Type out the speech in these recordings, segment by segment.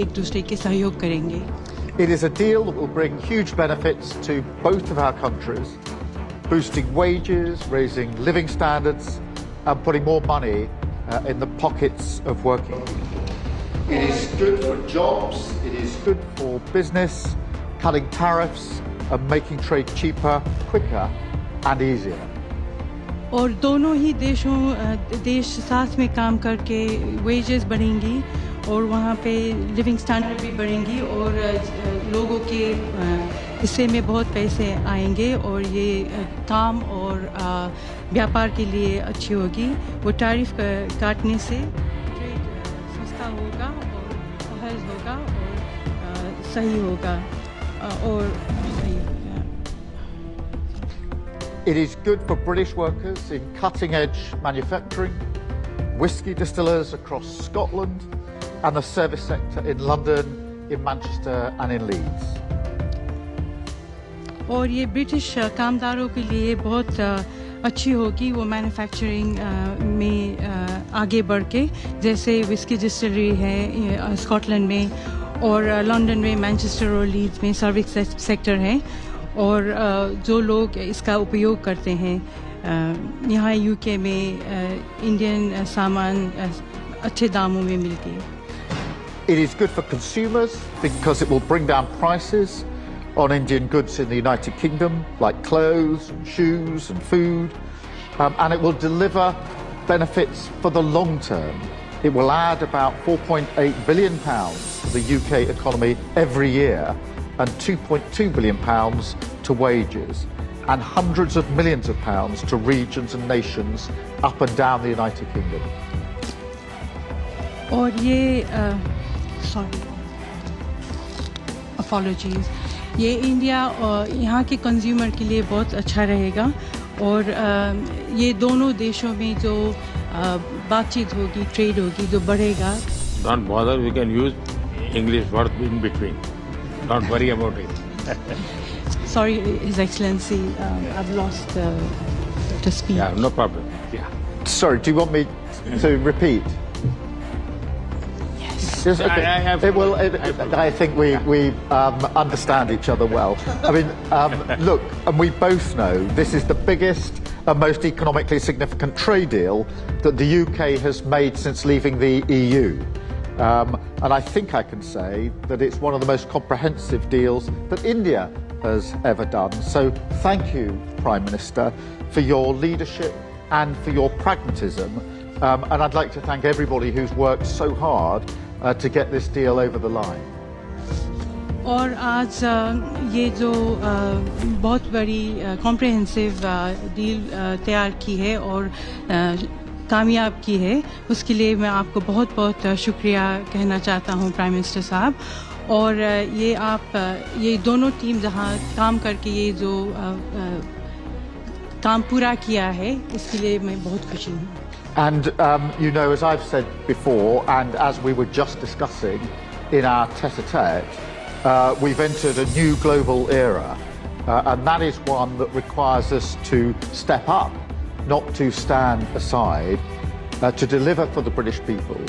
एक दूसरे के सहयोग करेंगे। It is a deal that will bring huge benefits to both of our countries, boosting wages, raising living standards, and putting more money in the pockets of working people. It is good for jobs, it is good for business, cutting tariffs and making trade cheaper, quicker and easier. और दोनों ही देश साथ में काम करके wages बढ़ेंगी और वहाँ पे लिविंग स्टैंडर्ड भी बढ़ेंगी और लोगों के हिस्से में बहुत पैसे आएंगे और ये काम और व्यापार के लिए अच्छी होगी। वो टैरिफ काटने से ट्रेड सस्ता होगा और सहज होगा और सही होगा और सही होगा। It is good for British workers in cutting-edge manufacturing, whisky distillers across Scotland, and the service sector in London, in Manchester and in Leeds. और ये ब्रिटिश कामदारों के लिए बहुत अच्छी होगी वो मैन्युफैक्चरिंग में आगे बढ़ के, जैसे विस्की डिस्टिलरी है स्कॉटलैंड में और लंदन में, मैनचेस्टर और लीड्स में सर्विस सेक्टर है और जो लोग इसका उपयोग करते हैं यहाँ यूके में इंडियन सामान अच्छे दामों में मिलके। It is good for consumers because it will bring down prices on Indian goods in the United Kingdom, like clothes, and shoes and food, and it will deliver benefits for the long term. It will add about £4.8 billion to the UK economy every year and £2.2 billion to wages and hundreds of millions of pounds to regions and nations up and down the United Kingdom. और ये apologies, ये India और यहाँ के consumer के लिए बहुत अच्छा रहेगा और ये दोनों देशों में जो बातचीत होगी, ट्रेड होगी, जो बढ़ेगा। Don't bother, we can use English words in between. Don't worry about it. Sorry, His Excellency, I've lost to speak. Yeah, no problem. Yeah. Sorry, do you want me to repeat? Yes, okay. I think we understand each other well. I mean, look, and we both know this is the biggest and most economically significant trade deal that the UK has made since leaving the EU. And I think I can say that it's one of the most comprehensive deals that India has ever done. So thank you, Prime Minister, for your leadership and for your pragmatism. And I'd like to thank everybody who's worked so hard to get this deal over the line. और आज ये जो बहुत बड़ी comprehensive deal तैयार की है और कामयाब की है, उसके लिए मैं आपको बहुत बहुत शुक्रिया कहना चाहता हूँ प्राइम मिनिस्टर साहब। और ये दोनों टीम जहाँ काम करके ये जो काम पूरा किया है, इसके लिए मैं बहुत खुशी हूँ। And you know, as I've said before, and as we were just discussing in our tête-à-tête, we've entered a new global era, and that is one that requires us to step up, not to stand aside, to deliver for the British people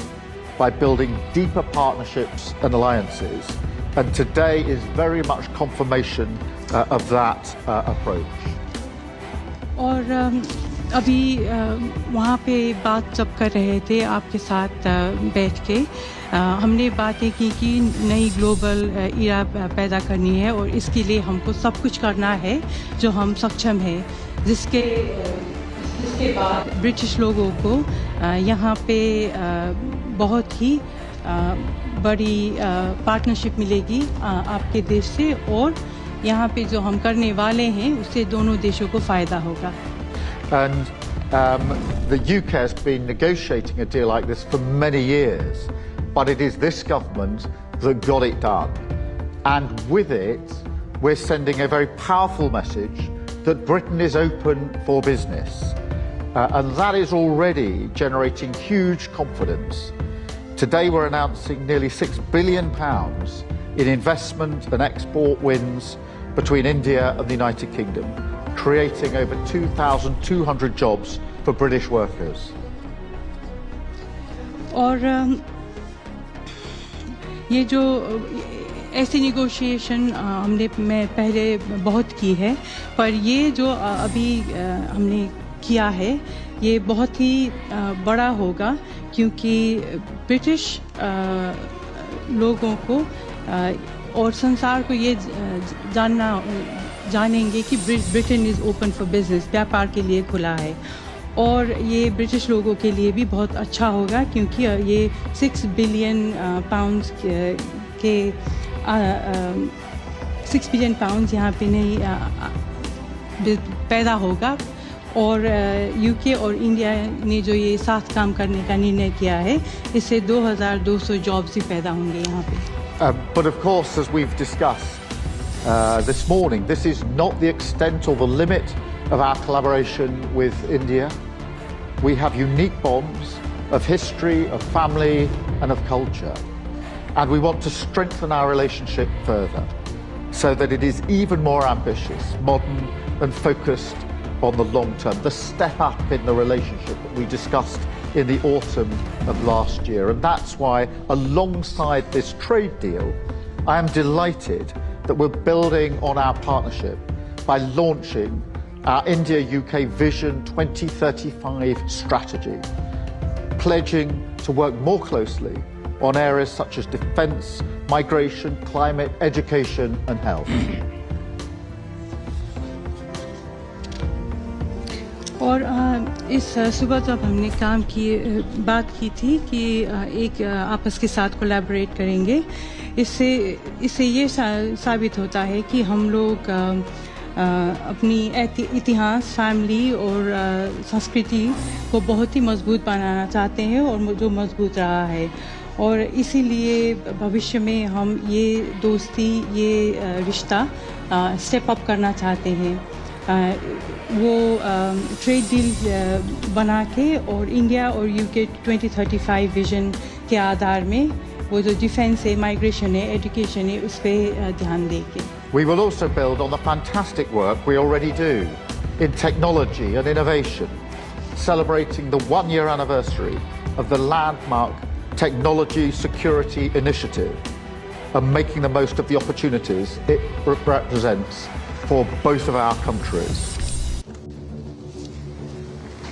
by building deeper partnerships and alliances. And today is very much confirmation of that approach. और अभी वहाँ पे बात जब कर रहे थे आपके साथ बैठ के, हमने बातें की कि नई ग्लोबल इरा पैदा करनी है और इसके लिए हमको सब कुछ करना है जो हम सक्षम हैं, जिसके बाद ब्रिटिश लोगों को यहाँ पे बहुत ही बड़ी पार्टनरशिप मिलेगी आपके देश से और यहाँ पे जो हम करने वाले हैं उससे दोनों देशों को फ़ायदा होगा। And the UK has been negotiating a deal like this for many years, but it is this government that got it done. And with it, we're sending a very powerful message that Britain is open for business. And that is already generating huge confidence. Today we're announcing nearly £6 billion in investment and export wins between India and the United Kingdom, creating over 2,200 jobs for British workers. और ये जो ऐसी negotiation मैं पहले बहुत की है, पर ये जो अभी हमने किया है ये बहुत ही बड़ा होगा, क्योंकि ब्रिटिश लोगों को और संसार को ये जानेंगे कि Britain is open for business, व्यापार के लिए खुला है। और ये ब्रिटिश लोगों के लिए भी बहुत अच्छा होगा, क्योंकि ये 6 बिलियन पाउंड्स के 6 बिलियन पाउंड्स यहाँ पे नहीं पैदा होगा। और यूके और इंडिया ने जो ये साथ काम करने का निर्णय किया है, इससे 2200 जॉब्स ही पैदा होंगे यहाँ पे। But of course, as we've discussed this morning, this is not the extent or the limit of our collaboration with India. We have unique bonds of history, of family, and of culture. And we want to strengthen our relationship further so that it is even more ambitious, modern, and focused on the long term. The step up in the relationship that we discussed in the autumn of last year. And that's why, alongside this trade deal, I am delighted that we're building on our partnership by launching our India-UK Vision 2035 strategy, pledging to work more closely on areas such as defence, migration, climate, education and health. और इस सुबह जब हमने बात की थी कि एक आपस के साथ कोलैबोरेट करेंगे, इससे ये साबित होता है कि हम लोग अपनी इतिहास, फैमिली और संस्कृति को बहुत ही मजबूत बनाना चाहते हैं, और जो मजबूत रहा है। और इसीलिए भविष्य में हम ये दोस्ती, ये रिश्ता स्टेप अप करना चाहते हैं। वो ट्रेड डील बना के और इंडिया और यूके 2035 विजन के आधार में वो जो डिफेंस है, माइग्रेशन है, एजुकेशन है, उस पर ध्यान देंगे। We will also build on the fantastic work we already do in technology and innovation, celebrating the 1-year anniversary of the landmark Technology Security Initiative and making the most of the opportunities it represents for both of our countries.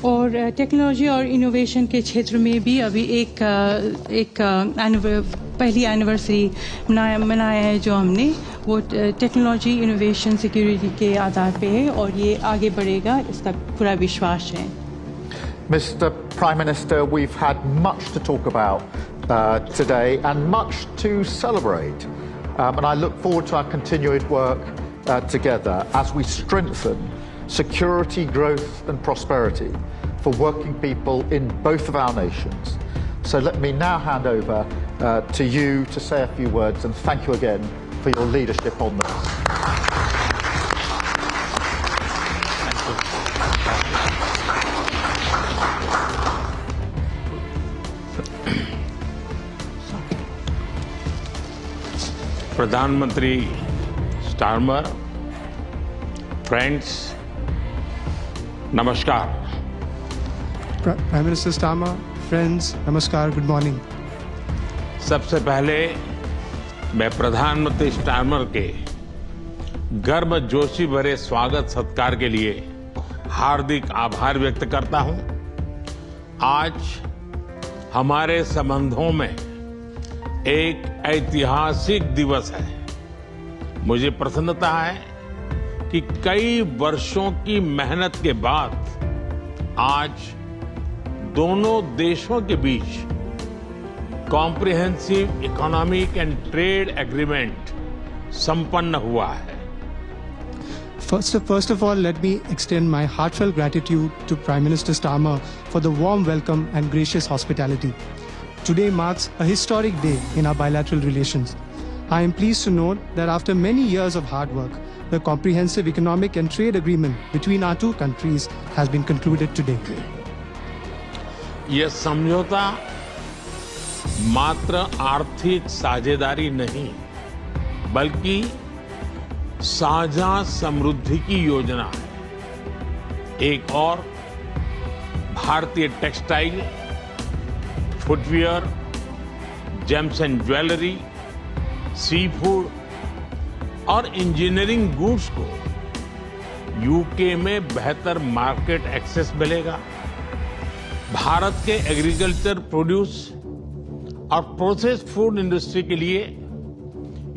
और technology और innovation के क्षेत्र में भी अभी एक पहली anniversary मनाया है जो हमने, वो टेक्नोलॉजी, इनोवेशन, सिक्योरिटी के आधार पे है, और ये आगे बढ़ेगा, इसका पूरा विश्वास है। Mr. Prime Minister, we've had much to talk about today and much to celebrate. And I look forward to our continued work together as we strengthen security, growth and prosperity for working people in both of our nations. So let me now hand over to you to say a few words, and thank you again for your leadership on this. प्रधानमंत्री Starmer, friends, नमस्कार। Prime Minister Starmer, friends, नमस्कार, good morning. सबसे पहले मैं प्रधानमंत्री Starmer के गर्मजोशी भरे स्वागत सत्कार के लिए हार्दिक आभार व्यक्त करता हूं। आज हमारे संबंधों में एक ऐतिहासिक दिवस है। मुझे प्रसन्नता है कि कई वर्षों की मेहनत के बाद आज दोनों देशों के बीच comprehensive economic and trade agreement संपन्न हुआ है। First of all, let me extend my heartfelt gratitude to Prime Minister Starmer for the warm welcome and gracious hospitality. Today marks a historic day in our bilateral relations. I am pleased to note that after many years of hard work, the comprehensive economic and trade agreement between our two countries has been concluded today. यह समझौता मात्र आर्थिक साझेदारी नहीं, बल्कि साझा समृद्धि की योजना है। एक और भारतीय textile, footwear, gems and jewellery, seafood और इंजीनियरिंग गुड्स को यूके में बेहतर मार्केट एक्सेस मिलेगा। भारत के एग्रीकल्चर प्रोड्यूस और प्रोसेस्ड फूड इंडस्ट्री के लिए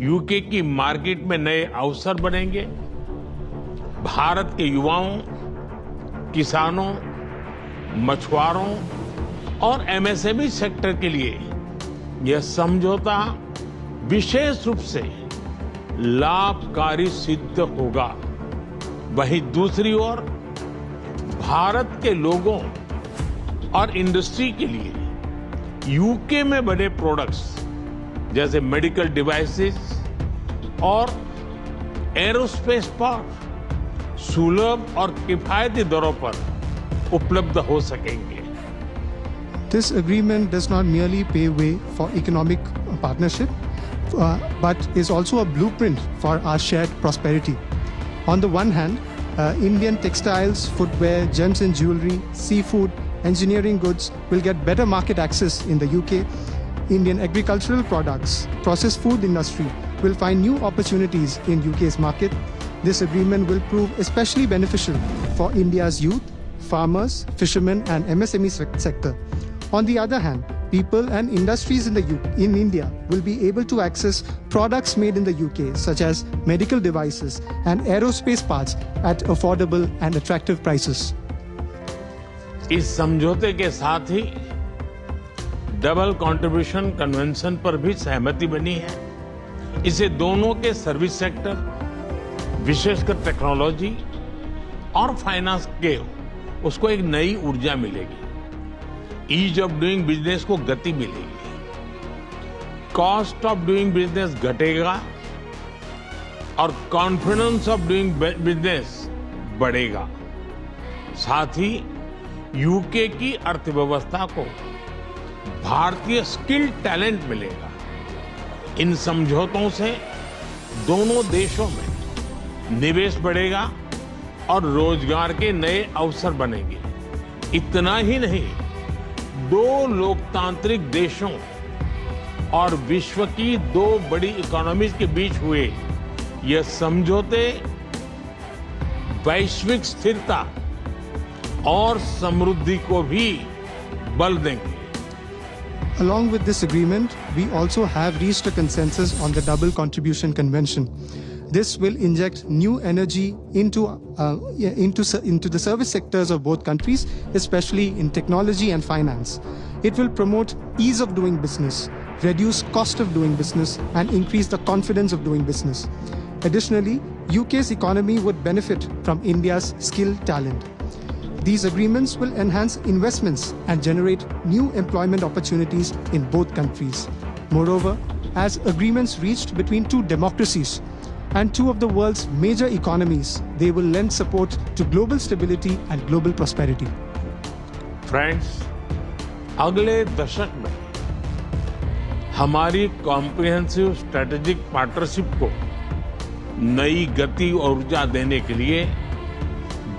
यूके की मार्केट में नए अवसर बनेंगे। भारत के युवाओं, किसानों, मछुआरों और एमएसएमई सेक्टर के लिए यह समझौता विशेष रूप से लाभकारी सिद्ध होगा। वहीं दूसरी ओर भारत के लोगों और इंडस्ट्री के लिए यूके में बने प्रोडक्ट्स जैसे मेडिकल डिवाइसेस और एरोस्पेस पार्ट सुलभ और किफायती दरों पर उपलब्ध हो सकेंगे। This agreement does not merely pave way for economic partnership, but is also a blueprint for our shared prosperity. On the one hand, Indian textiles, footwear, gems and jewelry, seafood, engineering goods will get better market access in the UK. Indian agricultural products, processed food industry will find new opportunities in UK's market. This agreement will prove especially beneficial for India's youth, farmers, fishermen and MSME sector. On the other hand, people and industries in India will be able to access products made in the UK such as medical devices and aerospace parts at affordable and attractive prices. इस समझौते के साथ ही double contribution convention पर भी सहमति बनी है। इससे दोनों के सर्विस सेक्टर, विशेषकर टेक्नोलॉजी और फाइनेंस के उसको एक नई ऊर्जा मिलेगी। ईज ऑफ डूइंग बिजनेस को गति मिलेगी, कॉस्ट ऑफ डूइंग बिजनेस घटेगा और कॉन्फिडेंस ऑफ डूइंग बिजनेस बढ़ेगा। साथ ही यूके की अर्थव्यवस्था को भारतीय स्किल टैलेंट मिलेगा। इन समझौतों से दोनों देशों में निवेश बढ़ेगा और रोजगार के नए अवसर बनेंगे। इतना ही नहीं, दो लोकतांत्रिक देशों और विश्व की दो बड़ी इकोनॉमीज के बीच हुए यह समझौते वैश्विक स्थिरता और समृद्धि को भी बल देंगे। Along with this agreement, we also have reached a consensus on the Double Contribution Convention. This will inject new energy into the service sectors of both countries, especially in technology and finance. It will promote ease of doing business, reduce cost of doing business, and increase the confidence of doing business. Additionally, UK's economy would benefit from India's skilled talent. These agreements will enhance investments and generate new employment opportunities in both countries. Moreover, as agreements reached between two democracies and two of the world's major economies, they will lend support to global stability and global prosperity. Friends, अगले दशक में हमारी comprehensive strategic partnership को नई गति और ऊर्जा देने के लिए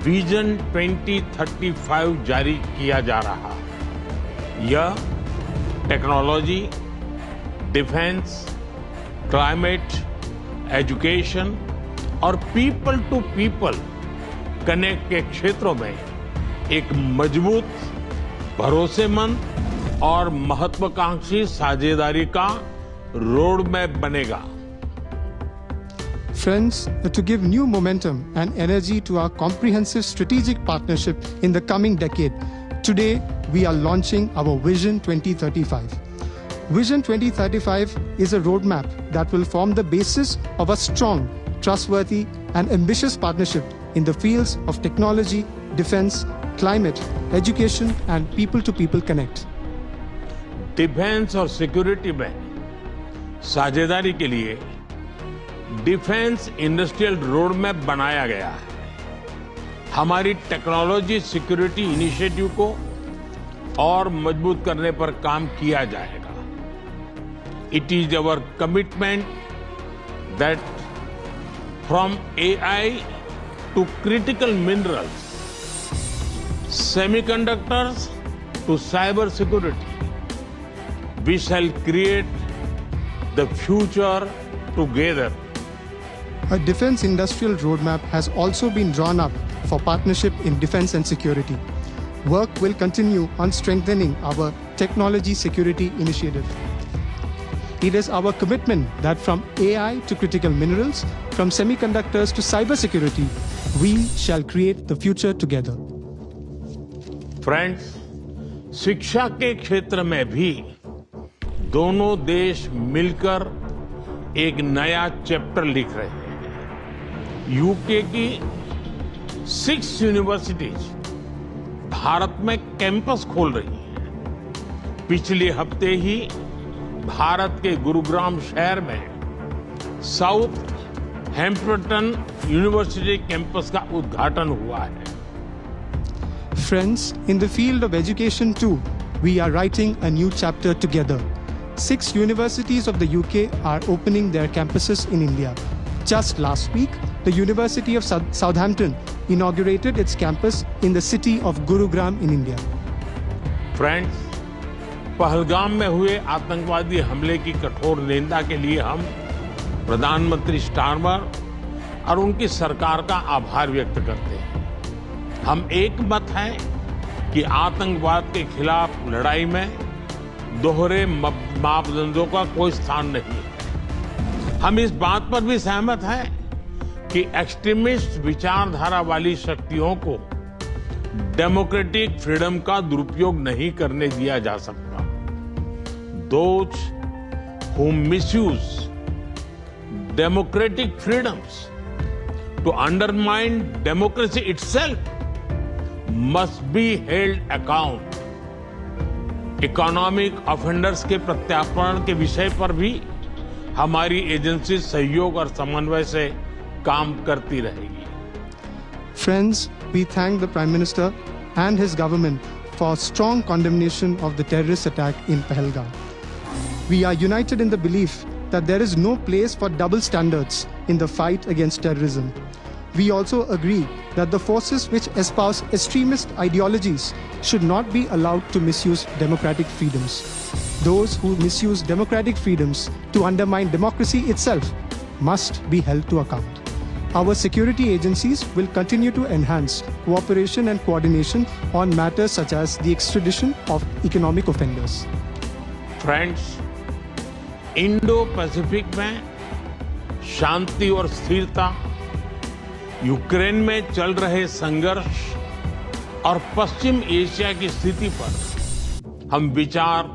विजन 2035 जारी किया जा रहा है। यह टेक्नोलॉजी, डिफेंस, क्लाइमेट, एजुकेशन और पीपल टू पीपल कनेक्ट के क्षेत्रों में एक मजबूत, भरोसेमंद और महत्वाकांक्षी साझेदारी का रोड मैप बनेगा। Friends, to give new momentum and energy to our comprehensive strategic partnership in the coming decade, today we are launching our Vision 2035. Vision 2035 is a roadmap that will form the basis of a strong, trustworthy and ambitious partnership in the fields of technology, defense, climate, education and people-to-people connect. Defence और security में साझेदारी के लिए defence industrial road map बनाया गया है। हमारी technology security initiative को और मजबूत करने पर काम किया जाएगा। It is our commitment that from AI to critical minerals, semiconductors to cyber security, we shall create the future together. A defense industrial roadmap has also been drawn up for partnership in defense and security. Work will continue on strengthening our technology security initiative. It is our commitment that from AI to critical minerals, from semiconductors to cybersecurity, we shall create the future together. Friends, शिक्षा के क्षेत्र में भी दोनों देश मिलकर एक नया चैप्टर लिख रहे हैं। यूके की 6 यूनिवर्सिटीज भारत में कैंपस खोल रही हैं। पिछले हफ्ते ही भारत के गुरुग्राम शहर में साउथ हैम्पटन यूनिवर्सिटी कैंपस का उद्घाटन हुआ है। Friends, in the field of education too, we are writing a new chapter together. 6 universities of the UK are opening their campuses in India. Just last week, the University of Southampton inaugurated its campus in the city of Gurugram in India. Friends, Pahalgam में हुए आतंकवादी हमले की कठोर निंदा के लिए हम प्रधानमंत्री स्टारमर और उनकी सरकार का आभार व्यक्त करते हैं। हम एक मत हैं कि आतंकवाद के खिलाफ लड़ाई में दोहरे मापदंडों का कोई स्थान नहीं है। हम इस बात पर भी सहमत हैं कि एक्सट्रीमिस्ट विचारधारा वाली शक्तियों को डेमोक्रेटिक फ्रीडम का दुरुपयोग नहीं करने दिया जा सकता। Those who misuse democratic freedoms to undermine democracy itself must be held account. Economic offenders के प्रत्यार्पण के विषय पर भी हमारी एजेंसी सहयोग और समन्वय से काम करती रहेगी। Friends, we thank the Prime Minister and his government for strong condemnation of the terrorist attack in Pahalgam. We are united in the belief that there is no place for double standards in the fight against terrorism. We also agree that the forces which espouse extremist ideologies should not be allowed to misuse democratic freedoms. Those who misuse democratic freedoms to undermine democracy itself must be held to account. Our security agencies will continue to enhance cooperation and coordination on matters such as the extradition of economic offenders. Friends, Indo Pacific में शांति और स्थिरता, Ukraine में चल रहे संघर्ष और पश्चिम Asia की स्थिति पर हम विचार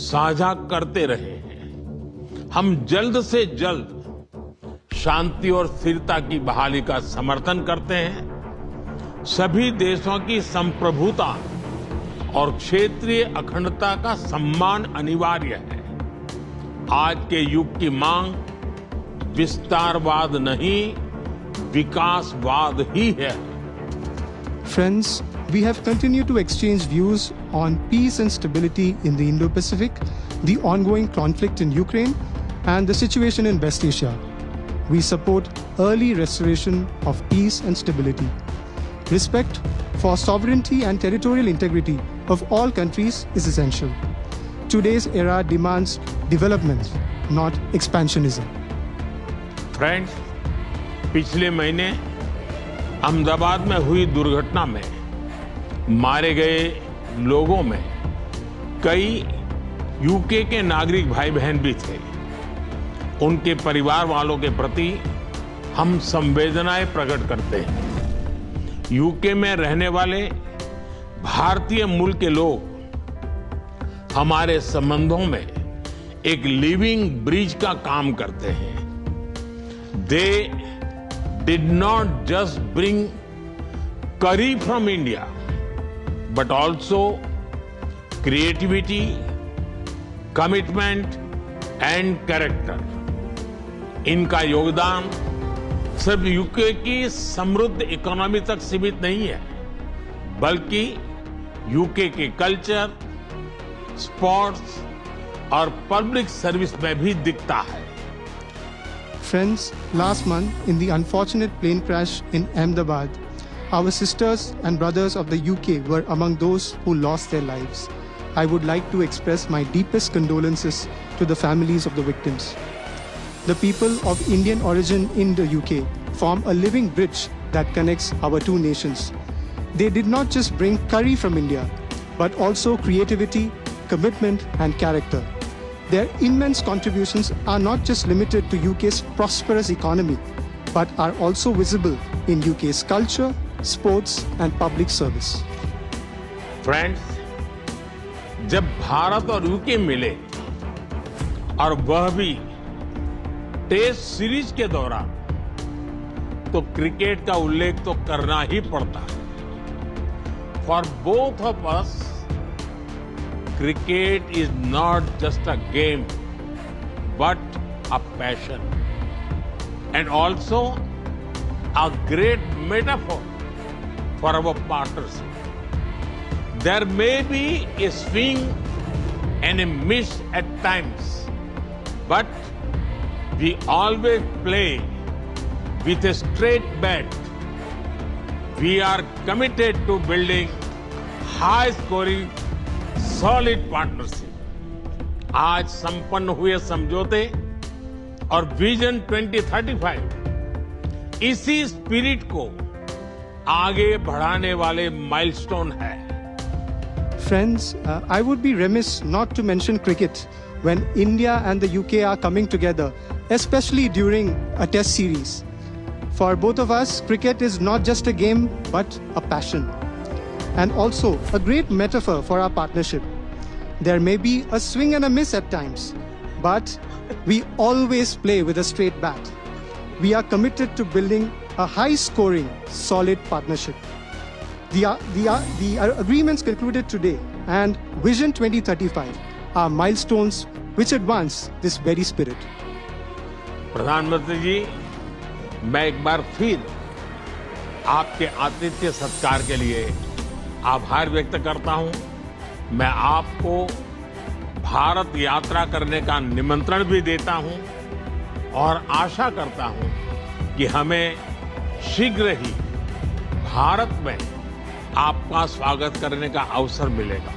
साझा करते रहे हैं। हम जल्द से जल्द शांति और स्थिरता की बहाली का समर्थन करते हैं। सभी देशों की संप्रभुता और क्षेत्रीय अखंडता का सम्मान अनिवार्य है। आज के युग की मांग विस्तारवाद नहीं, विकासवाद ही है। Friends, we have continued to exchange views on peace and stability in the Indo-Pacific, the ongoing conflict in Ukraine, and the situation in West Asia. We support early restoration of peace and stability. Respect for sovereignty and territorial integrity of all countries is essential. Today's era demands development, not expansionism. Friends, पिछले महीने अहमदाबाद में हुई दुर्घटना में मारे गए लोगों में कई यूके के नागरिक भाई बहन भी थे। उनके परिवार वालों के प्रति हम संवेदनाएं प्रकट करते हैं। यूके में रहने वाले भारतीय मूल के लोग हमारे संबंधों में एक लिविंग ब्रिज का काम करते हैं। They did not just bring curry from India, but also creativity, commitment and character. इनका योगदान सिर्फ यूके की समृद्ध इकोनॉमी तक सीमित नहीं है, बल्कि यूके के कल्चर, स्पोर्ट्स और पब्लिक सर्विस में भी दिखता है। Friends, last month in the unfortunate plane crash in Ahmedabad, our sisters and brothers of the UK were among those who lost their lives. I would like to express my deepest condolences to the families of the victims. The people of Indian origin in the UK form a living bridge that connects our two nations. They did not just bring curry from India, but also creativity, commitment, and character. Their immense contributions are not just limited to UK's prosperous economy, but are also visible in UK's culture, sports, and public service. Friends, जब भारत और UK मिले और वह भी test series के दौरान, तो cricket का उल्लेख तो करना ही पड़ता है. For both of us, cricket is not just a game, but a passion, and also a great metaphor for our partnership. There may be a swing and a miss at times, but we always play with a straight bat. We are committed to building high-scoring solid partnership. आज संपन्न हुए समझौते और vision 2035 इसी spirit को आगे बढ़ाने वाले माइलस्टोन है. Friends, I would be remiss not to mention cricket when India and the UK are coming together, especially during a test series. For both of us, cricket is not just a game, but a passion. And also a great metaphor for our partnership. There may be a swing and a miss at times, but we always play with a straight bat. We are committed to building a high-scoring, solid partnership. The agreements concluded today and Vision 2035 are milestones which advance this very spirit. प्रधानमंत्री जी, मैं एक बार फिर आपके आतिथ्य सत्कार के लिए आभार व्यक्त करता हूं. मैं आपको भारत यात्रा करने का निमंत्रण भी देता हूं और आशा करता हूं कि हमें शीघ्र ही भारत में आपका स्वागत करने का अवसर मिलेगा.